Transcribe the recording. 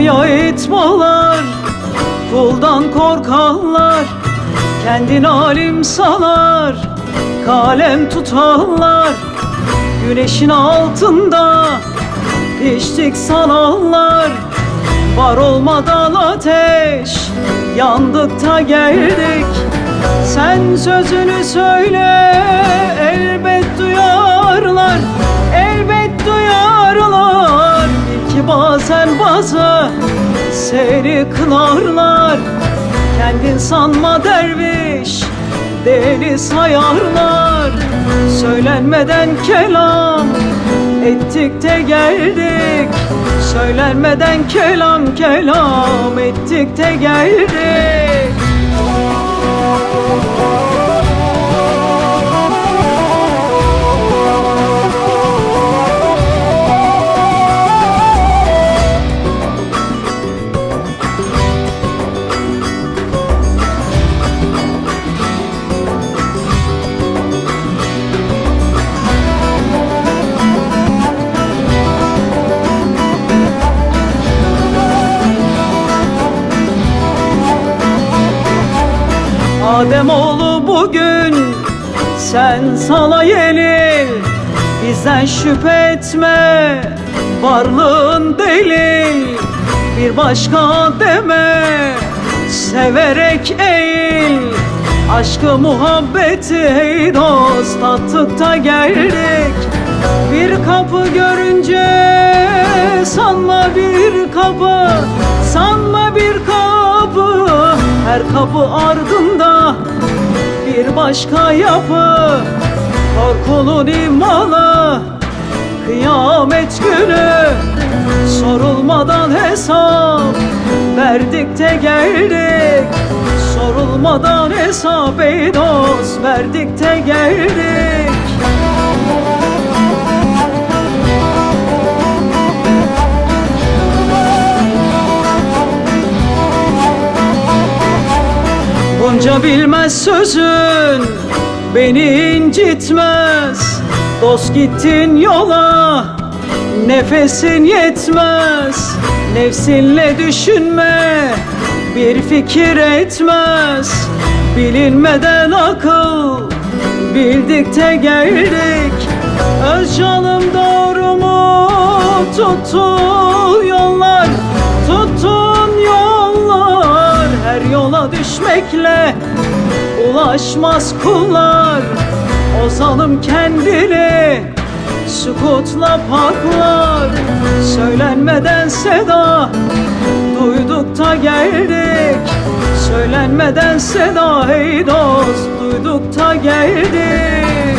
Kapıya itmalar, kuldan korkanlar, kendini alim sanar, kalem tutanlar. Güneşin altında piştik sananlar, var olmadan ateş yandık da geldik. Sen sözünü söyle, elbet duyarlar, elbet duyarlar. Bil ki bazen bazı seni kınarlar. Kendin sanma derviş, deli sayarlar. Söylenmeden kelam ettik de geldik. Söylenmeden kelam ettik de geldik. Ademoğlu bugün sen sala yenil, bizden şüphe etme, varlığın delil. Bir başka deme, severek eğil. Aşkı muhabbeti ey dost tattık da geldik. Bir kapı görünce sanma bir kapı, sanma bir kapı. Her kapı ardında bir başka yapı. Korkulun imalı kıyamet günü, sorulmadan hesap verdik de geldik. Sorulmadan hesap ey dost verdik de geldik. Bunca bilmez sözün beni incitmez. Dost gittin yola, nefesin yetmez. Nefsinle düşünme, bir fikir etmez. Bilinmeden akıl bildik de geldik. Öz canım doğru mu tuttun yollar, tuttun yollar. Her yola düşmekle ulaşmaz kullar. O zalim kendini sükutla paklar. Söylenmeden seda duyduk da geldik. Söylenmeden seda ey dost duyduk da geldik.